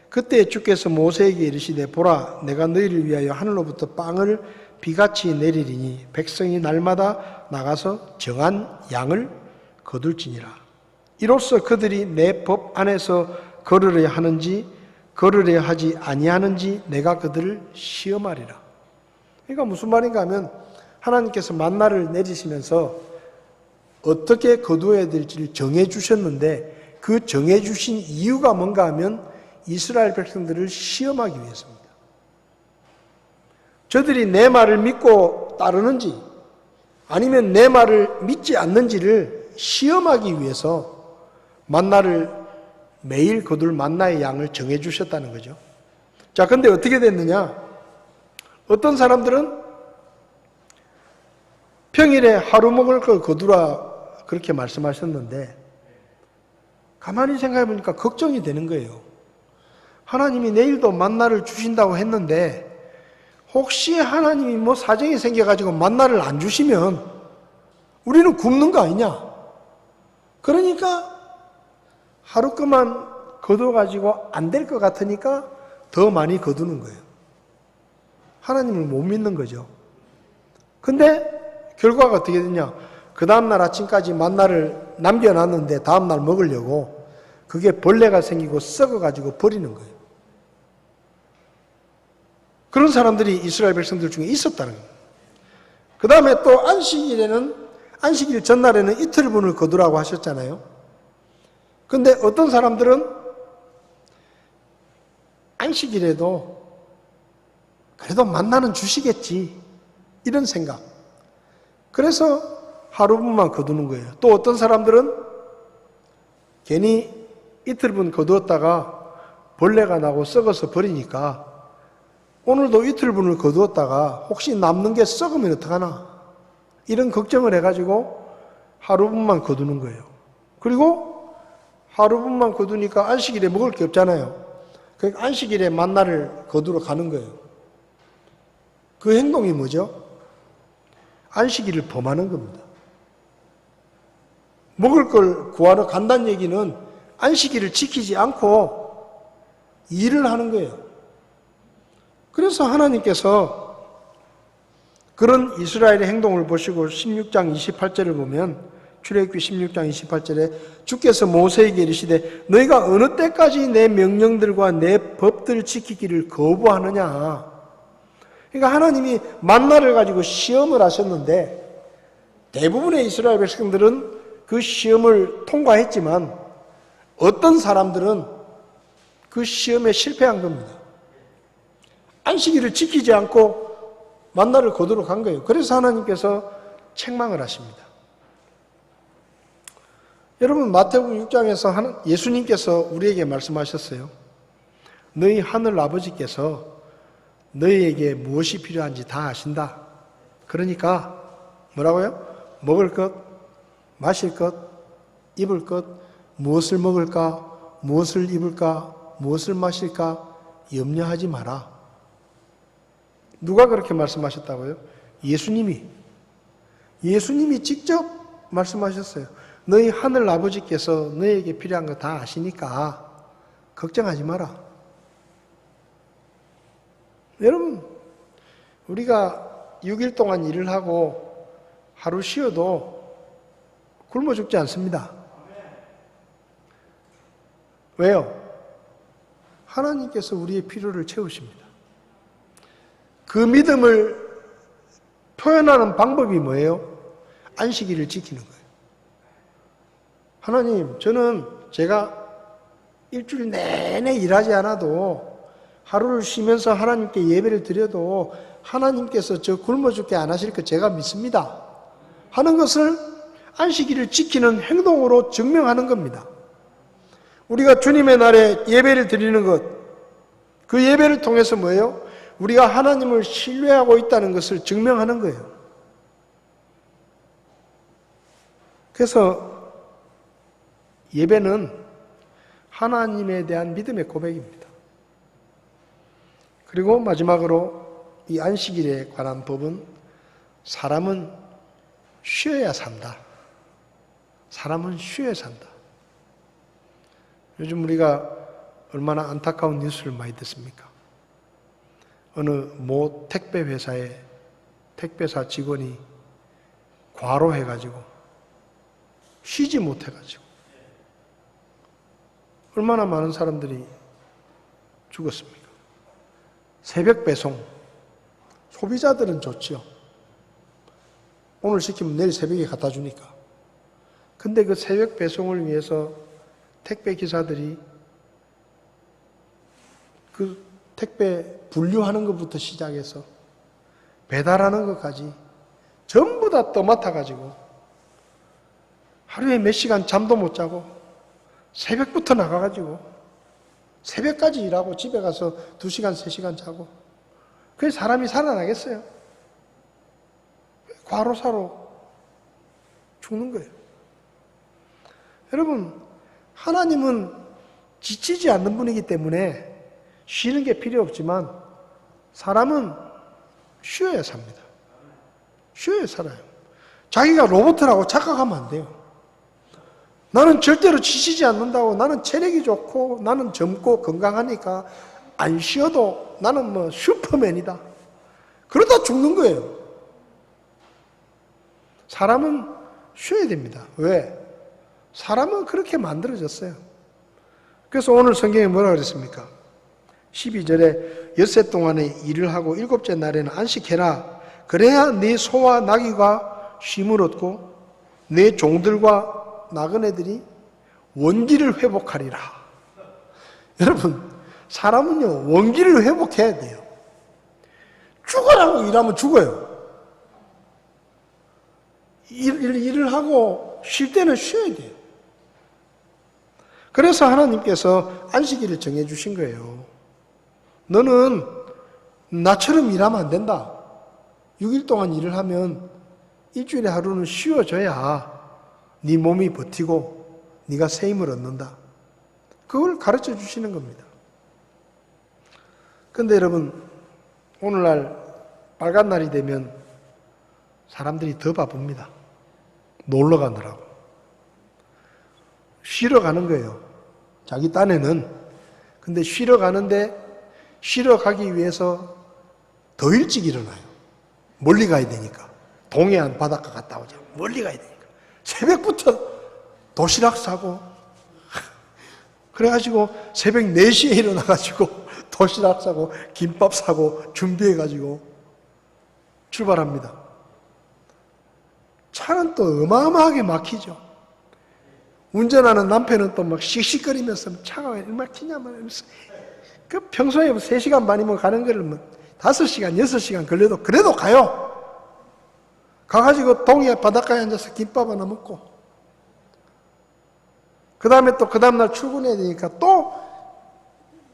그때 주께서 모세에게 이르시되 보라 내가 너희를 위하여 하늘로부터 빵을 비같이 내리리니 백성이 날마다 나가서 정한 양을 거둘지니라. 이로써 그들이 내 법 안에서 걸으려 하는지 걸으려 하지 아니하는지 내가 그들을 시험하리라. 그러니까 무슨 말인가 하면 하나님께서 만나를 내리시면서 어떻게 거두어야 될지를 정해주셨는데 그 정해주신 이유가 뭔가 하면 이스라엘 백성들을 시험하기 위해서입니다. 저들이 내 말을 믿고 따르는지 아니면 내 말을 믿지 않는지를 시험하기 위해서 만나를 매일 거둘 만나의 양을 정해주셨다는 거죠. 자, 근데 어떻게 됐느냐? 어떤 사람들은 평일에 하루 먹을 걸 거두라 그렇게 말씀하셨는데 가만히 생각해 보니까 걱정이 되는 거예요. 하나님이 내일도 만나를 주신다고 했는데 혹시 하나님이 뭐 사정이 생겨가지고 만나를 안 주시면 우리는 굶는 거 아니냐? 그러니까 하루 것만 거둬가지고 안 될 것 같으니까 더 많이 거두는 거예요. 하나님을 못 믿는 거죠. 근데 결과가 어떻게 되냐? 그 다음날 아침까지 만나를 남겨놨는데 다음날 먹으려고 그게 벌레가 생기고 썩어가지고 버리는 거예요. 그런 사람들이 이스라엘 백성들 중에 있었다는 거예요. 그 다음에 또 안식일 전날에는 이틀분을 거두라고 하셨잖아요. 근데 어떤 사람들은 안식일에도 그래도 만나는 주시겠지 이런 생각. 그래서 하루분만 거두는 거예요. 또 어떤 사람들은 괜히 이틀분 거두었다가 벌레가 나고 썩어서 버리니까 오늘도 이틀분을 거두었다가 혹시 남는 게 썩으면 어떡하나 이런 걱정을 해가지고 하루분만 거두는 거예요. 그리고 하루분만 거두니까 안식일에 먹을 게 없잖아요. 그러니까 안식일에 만나를 거두러 가는 거예요. 그 행동이 뭐죠? 안식일을 범하는 겁니다. 먹을 걸 구하러 간다는 얘기는 안식일을 지키지 않고 일을 하는 거예요. 그래서 하나님께서 그런 이스라엘의 행동을 보시고 16장 28절을 보면 출애굽기 16장 28절에 주께서 모세에게 이르시되 너희가 어느 때까지 내 명령들과 내 법들을 지키기를 거부하느냐. 그러니까 하나님이 만나를 가지고 시험을 하셨는데 대부분의 이스라엘 백성들은 그 시험을 통과했지만 어떤 사람들은 그 시험에 실패한 겁니다. 안식일을 지키지 않고 만나를 거두러 간 거예요. 그래서 하나님께서 책망을 하십니다. 여러분 마태복음 6장에서 예수님께서 우리에게 말씀하셨어요. 너희 하늘 아버지께서 너희에게 무엇이 필요한지 다 아신다. 그러니까 뭐라고요? 먹을 것, 마실 것, 입을 것, 무엇을 먹을까, 무엇을 입을까, 무엇을 마실까 염려하지 마라. 누가 그렇게 말씀하셨다고요? 예수님이 직접 말씀하셨어요. 너희 하늘 아버지께서 너희에게 필요한 거 다 아시니까 걱정하지 마라. 여러분, 우리가 6일 동안 일을 하고 하루 쉬어도 굶어 죽지 않습니다. 왜요? 하나님께서 우리의 필요를 채우십니다. 그 믿음을 표현하는 방법이 뭐예요? 안식일을 지키는 거예요. 하나님, 저는 제가 일주일 내내 일하지 않아도 하루를 쉬면서 하나님께 예배를 드려도 하나님께서 저 굶어 죽게 안 하실 거 제가 믿습니다. 하는 것을 안식일을 지키는 행동으로 증명하는 겁니다. 우리가 주님의 날에 예배를 드리는 것, 그 예배를 통해서 뭐예요? 우리가 하나님을 신뢰하고 있다는 것을 증명하는 거예요. 그래서 예배는 하나님에 대한 믿음의 고백입니다. 그리고 마지막으로 이 안식일에 관한 법은 사람은 쉬어야 산다. 사람은 쉬어야 산다. 요즘 우리가 얼마나 안타까운 뉴스를 많이 듣습니까? 어느 모 택배 회사의 택배사 직원이 과로해가지고 쉬지 못해가지고 얼마나 많은 사람들이 죽었습니까? 새벽 배송. 소비자들은 좋지요. 오늘 시키면 내일 새벽에 갖다 주니까. 근데 그 새벽 배송을 위해서 택배 기사들이 그 택배 분류하는 것부터 시작해서 배달하는 것까지 전부 다 떠맡아가지고 하루에 몇 시간 잠도 못 자고 새벽부터 나가가지고 새벽까지 일하고 집에 가서 2시간, 3시간 자고 그래서 사람이 살아나겠어요? 과로사로 죽는 거예요. 여러분, 하나님은 지치지 않는 분이기 때문에 쉬는 게 필요 없지만 사람은 쉬어야 삽니다. 쉬어야 살아요. 자기가 로봇이라고 착각하면 안 돼요. 나는 절대로 지치지 않는다고, 나는 체력이 좋고 나는 젊고 건강하니까 안 쉬어도 나는 뭐 슈퍼맨이다. 그러다 죽는 거예요. 사람은 쉬어야 됩니다. 왜? 사람은 그렇게 만들어졌어요. 그래서 오늘 성경에 뭐라 그랬습니까? 12절에 엿새 동안에 일을 하고 일곱째 날에는 안식해라. 그래야 네 소와 나귀가 쉼을 얻고 네 종들과 나그네들이 원기를 회복하리라. 여러분, 사람은요 원기를 회복해야 돼요. 죽으라고 일하면 죽어요. 일을 하고 쉴 때는 쉬어야 돼요. 그래서 하나님께서 안식일을 정해주신 거예요. 너는 나처럼 일하면 안 된다. 6일 동안 일을 하면 일주일에 하루는 쉬어줘야 네 몸이 버티고 네가 새 힘을 얻는다. 그걸 가르쳐 주시는 겁니다. 그런데 여러분, 오늘날 빨간 날이 되면 사람들이 더 바쁩니다. 놀러 가느라고. 쉬러 가는 거예요. 자기 딴에는. 근데 쉬러 가는데 쉬러 가기 위해서 더 일찍 일어나요. 멀리 가야 되니까. 동해안 바닷가 갔다 오자. 멀리 가야 되니까. 새벽부터 도시락 싸고 그래가지고 새벽 4시에 일어나가지고 도시락 싸고 김밥 사고 준비해가지고 출발합니다. 차는 또 어마어마하게 막히죠. 운전하는 남편은 또 막 씩씩거리면서 차가 왜 이렇게 막히냐면 이러면서 그 평소에 3시간 반이면 가는 거를 뭐 5시간, 6시간 걸려도 그래도 가요. 가가지고 동해 바닷가에 앉아서 김밥 하나 먹고 그 다음에 또 그 다음날 출근해야 되니까 또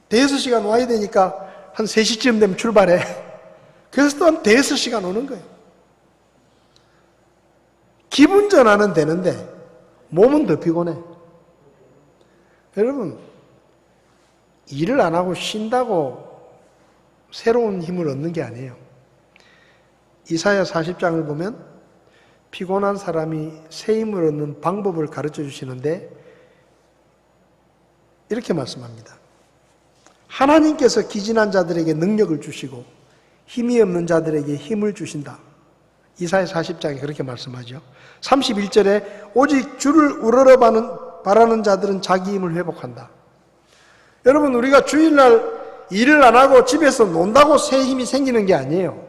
대여섯 시간 와야 되니까 한 3시쯤 되면 출발해. 그래서 또 한 대여섯 시간 오는 거예요. 기분 전환은 되는데 몸은 더 피곤해. 여러분, 일을 안 하고 쉰다고 새로운 힘을 얻는 게 아니에요. 이사야 40장을 보면 피곤한 사람이 새 힘을 얻는 방법을 가르쳐 주시는데 이렇게 말씀합니다. 하나님께서 기진한 자들에게 능력을 주시고 힘이 없는 자들에게 힘을 주신다. 이사야 40장에 그렇게 말씀하죠. 31절에 오직 주를 우러러 바라는 자들은 자기 힘을 회복한다. 여러분, 우리가 주일날 일을 안 하고 집에서 논다고 새 힘이 생기는 게 아니에요.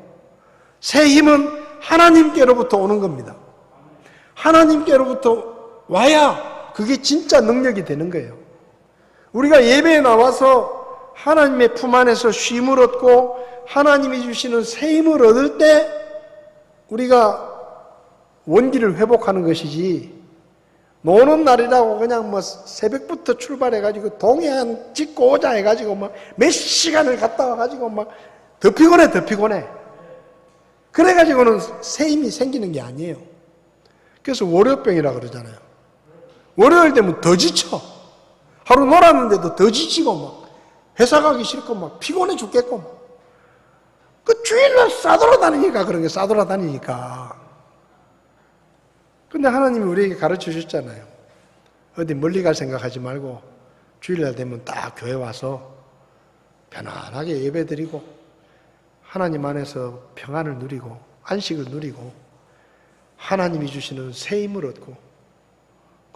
새 힘은 하나님께로부터 오는 겁니다. 하나님께로부터 와야 그게 진짜 능력이 되는 거예요. 우리가 예배에 나와서 하나님의 품 안에서 쉼을 얻고 하나님이 주시는 새 힘을 얻을 때 우리가 원기를 회복하는 것이지, 노는 날이라고 그냥 뭐 새벽부터 출발해가지고 동해안 짓고 오자 해가지고 막 몇 시간을 갔다 와가지고 막 더 피곤해. 그래가지고는 새 힘이 생기는 게 아니에요. 그래서 월요병이라 그러잖아요. 월요일 되면 더 지쳐. 하루 놀았는데도 더 지치고 막 회사 가기 싫고 막 피곤해 죽겠고 막. 그 주일날 싸돌아다니니까 그런 게 싸돌아다니니까. 근데 하나님이 우리에게 가르쳐 주셨잖아요. 어디 멀리 갈 생각하지 말고 주일날 되면 딱 교회 와서 편안하게 예배드리고 하나님 안에서 평안을 누리고 안식을 누리고 하나님이 주시는 새 힘을 얻고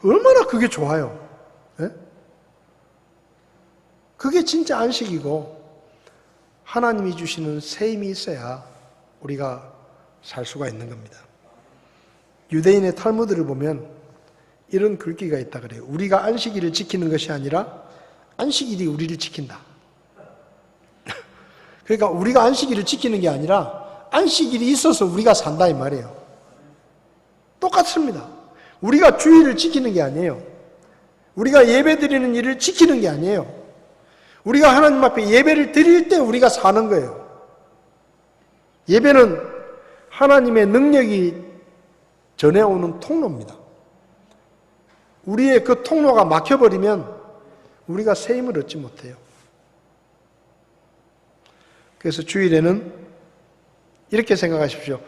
얼마나 그게 좋아요. 네? 그게 진짜 안식이고 하나님이 주시는 새 힘이 있어야 우리가 살 수가 있는 겁니다. 유대인의 탈무드를 보면 이런 글귀가 있다 그래요. 우리가 안식일을 지키는 것이 아니라 안식일이 우리를 지킨다. 그러니까 우리가 안식일을 지키는 게 아니라 안식일이 있어서 우리가 산다 이 말이에요. 똑같습니다. 우리가 주일을 지키는 게 아니에요. 우리가 예배드리는 일을 지키는 게 아니에요. 우리가 하나님 앞에 예배를 드릴 때 우리가 사는 거예요. 예배는 하나님의 능력이 전해오는 통로입니다. 우리의 그 통로가 막혀버리면 우리가 새 힘을 얻지 못해요. 그래서 주일에는 이렇게 생각하십시오.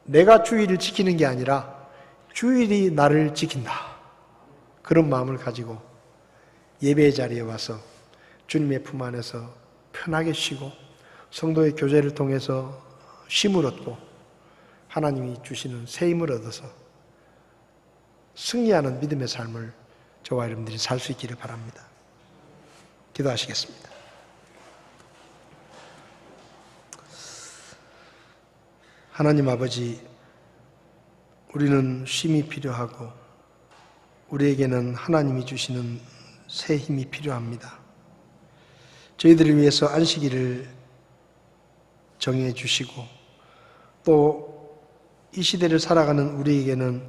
내가 주일을 지키는 게 아니라 주일이 나를 지킨다. 그런 마음을 가지고 예배의 자리에 와서 주님의 품 안에서 편하게 쉬고 성도의 교제를 통해서 쉼을 얻고 하나님이 주시는 새 힘을 얻어서 승리하는 믿음의 삶을 저와 여러분들이 살 수 있기를 바랍니다. 기도하시겠습니다. 하나님 아버지, 우리는 쉼이 필요하고 우리에게는 하나님이 주시는 새 힘이 필요합니다. 저희들을 위해서 안식일을 정해 주시고 또 이 시대를 살아가는 우리에게는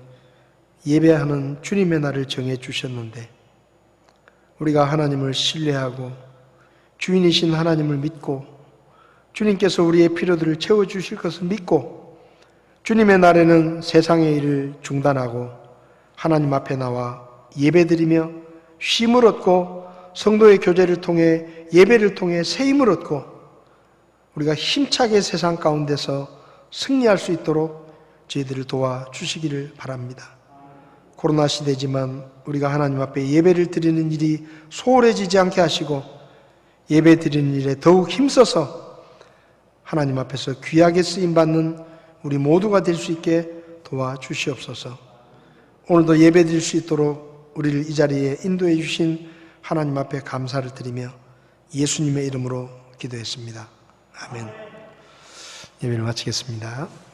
예배하는 주님의 날을 정해 주셨는데 우리가 하나님을 신뢰하고 주인이신 하나님을 믿고 주님께서 우리의 필요들을 채워주실 것을 믿고 주님의 날에는 세상의 일을 중단하고 하나님 앞에 나와 예배드리며 쉼을 얻고 성도의 교제를 통해 예배를 통해 새 힘을 얻고 우리가 힘차게 세상 가운데서 승리할 수 있도록 저희들을 도와주시기를 바랍니다. 코로나 시대지만 우리가 하나님 앞에 예배를 드리는 일이 소홀해지지 않게 하시고 예배 드리는 일에 더욱 힘써서 하나님 앞에서 귀하게 쓰임받는 우리 모두가 될 수 있게 도와주시옵소서. 오늘도 예배 드릴 수 있도록 우리를 이 자리에 인도해 주신 하나님 앞에 감사를 드리며 예수님의 이름으로 기도했습니다. 아멘. 예배를 마치겠습니다.